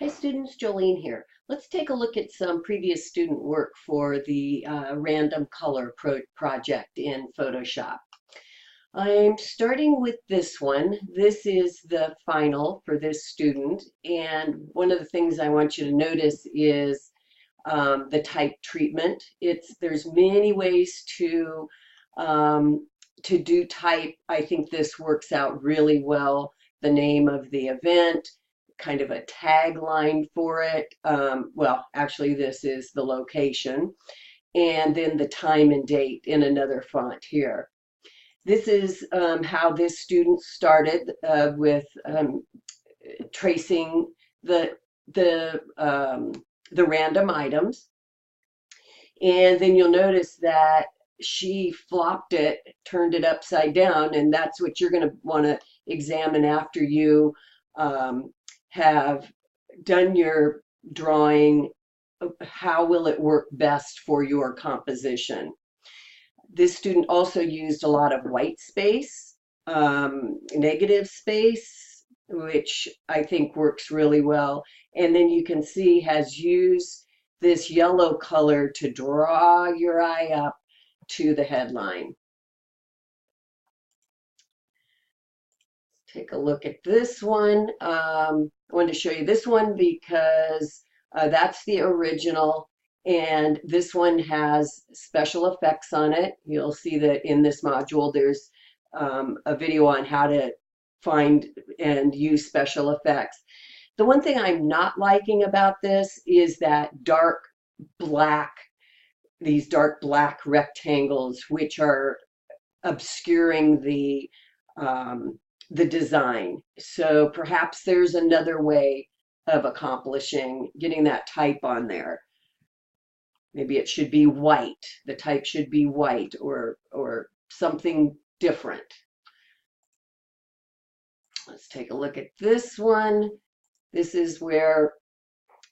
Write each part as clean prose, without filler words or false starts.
Hi students, Jolene here. Let's take a look at some previous student work for the random color project in Photoshop. I'm starting with this one. This is the final for this student, and one of the things I want you to notice is the type treatment. There's many ways um, to do type. I think this works out really well. The name of the event, kind of a tagline for it. Well, actually, this is the location, and then the time and date in another font here. This is how this student started with tracing the the um, the random items, and then you'll notice that she flopped it, turned it upside down, and that's what you're going to want to examine after you um, have done your drawing. How will it work best for your composition? This student also used a lot of white space, negative space, which I think works really well. And then you can see has used this yellow color to draw your eye up to the headline. Take a look at this one. I wanted to show you this one because that's the original, and this one has special effects on it. You'll see that in this module there's a video on how to find and use special effects. The one thing I'm not liking about this is that black, these dark black rectangles, which are obscuring um, the design. So perhaps there's another way of accomplishing getting that type on there. Maybe it should be white. The type should be white or something different. Let's take a look at this one. This is where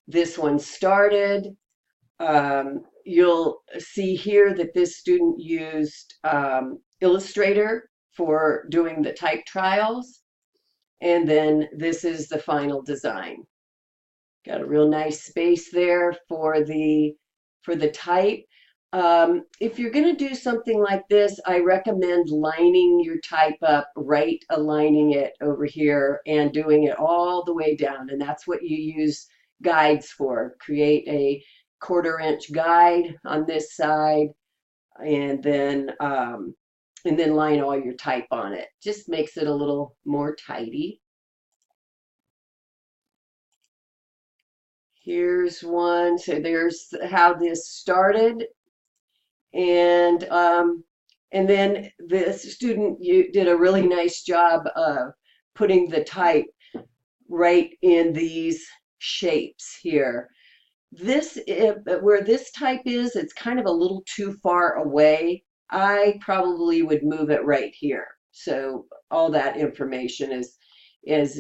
this one started. You'll see here that this student used Illustrator for doing the type trials. And then this is the final design. Got a real nice space there for the type. If you're going to do something like this, I recommend lining your type up, right aligning it over here and doing it all the way down. And that's what you use guides for. Create a 1/4-inch guide on this side, and then line all your type on it. Just makes it a little more tidy. Here's one. So there's how this started. And then this student did a really nice job of putting the type right in these shapes here. Where this type is, it's kind of a little too far away. I probably would move it right here. So all that information is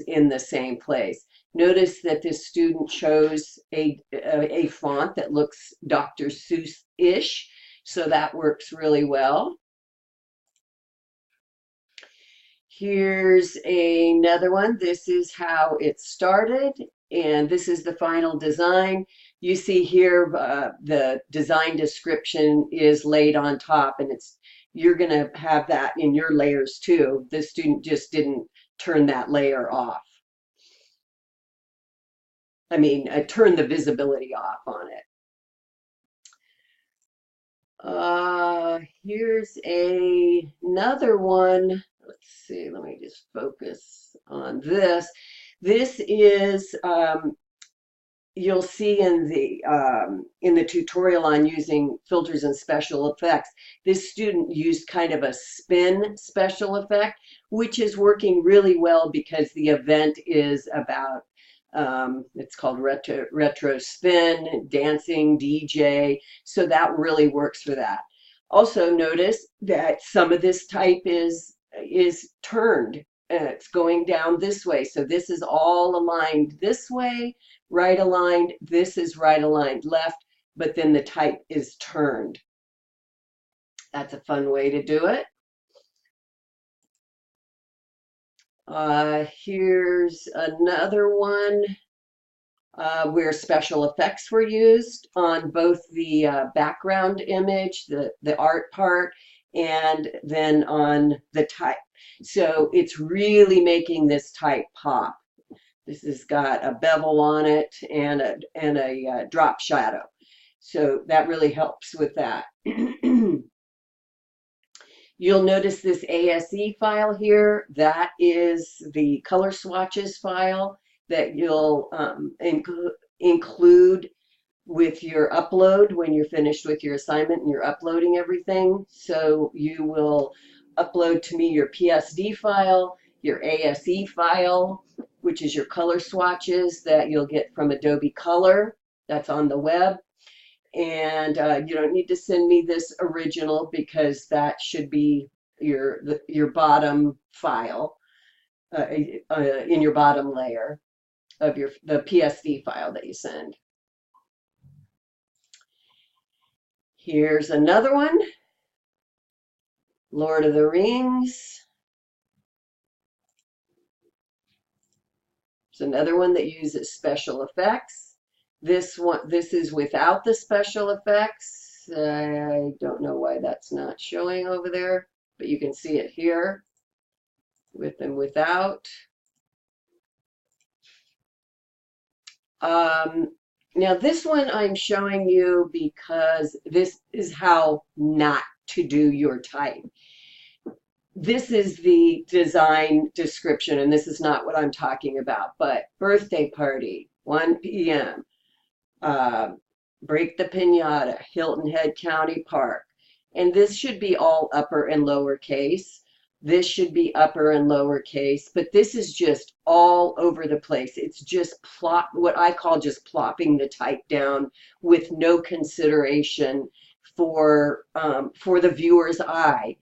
in the same place. Notice that this student chose a font that looks Dr. Seuss-ish, so that works really well. Here's another one. This is how it started, and this is the final design. You see here the design description is laid on top, and you're going to have that in your layers too. This student just didn't turn that layer off. I mean, turn the visibility off on it. Here's another one. Let's see, let me just focus on this. This is, you'll see in the tutorial on using filters and special effects, this student used kind of a spin special effect, which is working really well because the event is about it's called retro spin, dancing, DJ. So that really works for that. Also notice that some of this type is turned. It's going down this way. So this is all aligned this way, right aligned. This is right aligned left, but then the type is turned. That's a fun way to do it. Here's another one. where special effects were used on both the background image, the art part, and then on the type. So it's really making this type pop. This has got a bevel on it and a drop shadow. So that really helps with that. You'll notice this ASE file here. That is the color swatches file that you'll include with your upload when you're finished with your assignment and you're uploading everything. So you will upload to me your PSD file, your ASE file, which is your color swatches that you'll get from Adobe Color. That's on the web. And you don't need to send me this original because that should be your bottom file in your bottom layer of the PSD file that you send. Here's another one, Lord of the Rings. It's another one that uses special effects. This is without the special effects. I don't know why that's not showing over there, but you can see it here with and without. Now this one I'm showing you because this is how not to do your type. This is the design description, and this is not what I'm talking about, but birthday party, 1 p.m., break the piñata, Hilton Head County Park. And this should be all upper and lower case. This should be upper and lower case, but this is just all over the place. It's just what I call just plopping the type down with no consideration for the viewer's eye,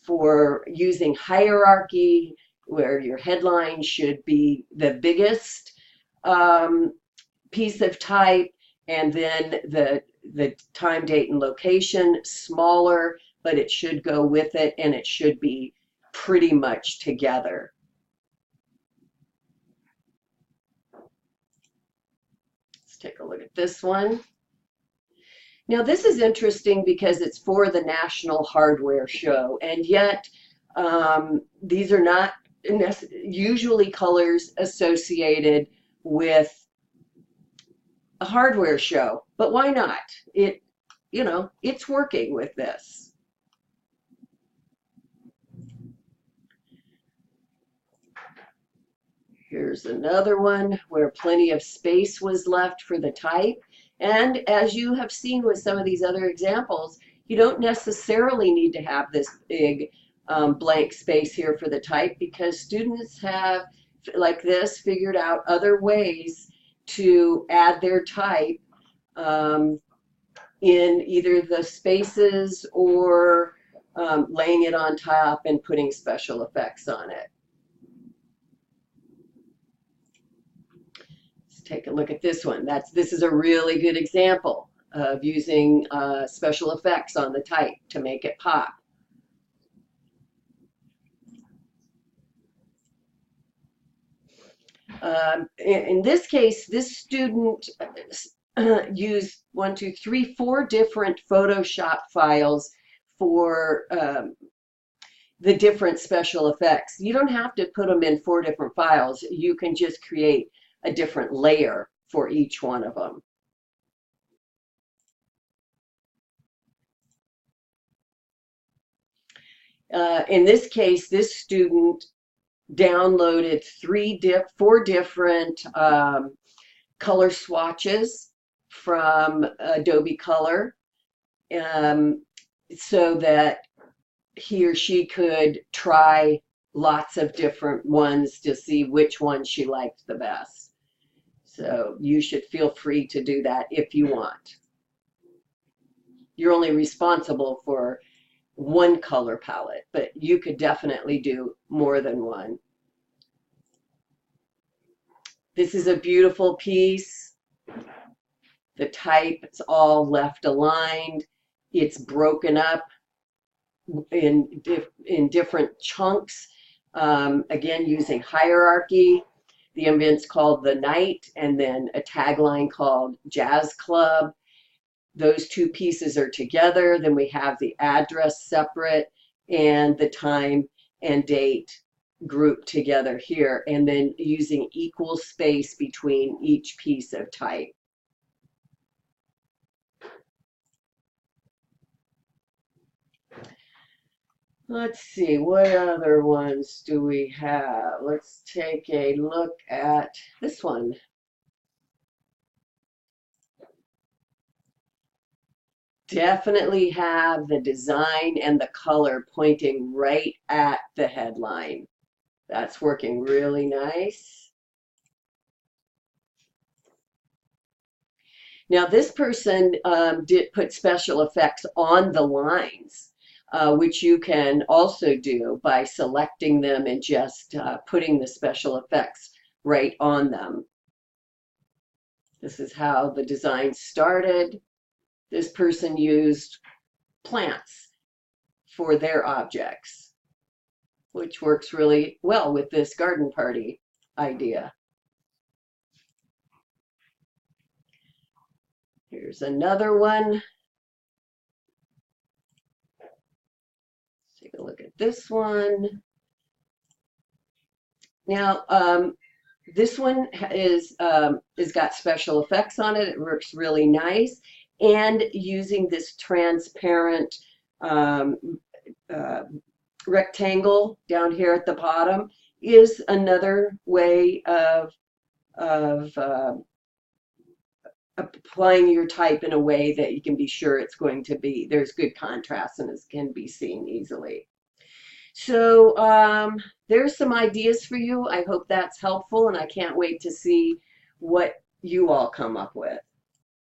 for using hierarchy where your headline should be the biggest piece of type, and then the time, date, and location smaller, but it should go with it, and it should be pretty much together. Let's take a look at this one. Now this is interesting because it's for the National Hardware Show, and yet these are not usually colors associated with a hardware show, but why not? It's working with this. Here's another one where plenty of space was left for the type. And as you have seen with some of these other examples, you don't necessarily need to have this big blank space here for the type, because students have, like this, figured out other ways to add their type in either the spaces or laying it on top and putting special effects on it. Take a look at this one. This is a really good example of using special effects on the type to make it pop. In this case, this student used 1, 2, 3, 4 different Photoshop files for the different special effects. You don't have to put them in 4 different files. You can just create a different layer for each one of them. In this case, this student downloaded 4 different color swatches from Adobe Color so that he or she could try lots of different ones to see which one she liked the best. So you should feel free to do that if you want. You're only responsible for one color palette, but you could definitely do more than one. This is a beautiful piece. The type, it's all left aligned. It's broken up in different chunks, again using hierarchy. the event's called The Night, and then a tagline called Jazz Club. Those two pieces are together. Then we have the address separate and the time and date grouped together here, and then using equal space between each piece of type. Let's see, what other ones do we have? Let's take a look at this one. Definitely have the design and the color pointing right at the headline. That's working really nice. Now this person did put special effects on the lines, which you can also do by selecting them and just putting the special effects right on them. This is how the design started. This person used plants for their objects, which works really well with this garden party idea. Here's another one. Let's take a look at this one. Now, this one is got special effects on it. It works really nice. And using this transparent rectangle down here at the bottom is another way of applying your type in a way that you can be sure it's going to be, there's good contrast and it can be seen easily. So there's some ideas for you. I hope that's helpful, and I can't wait to see what you all come up with.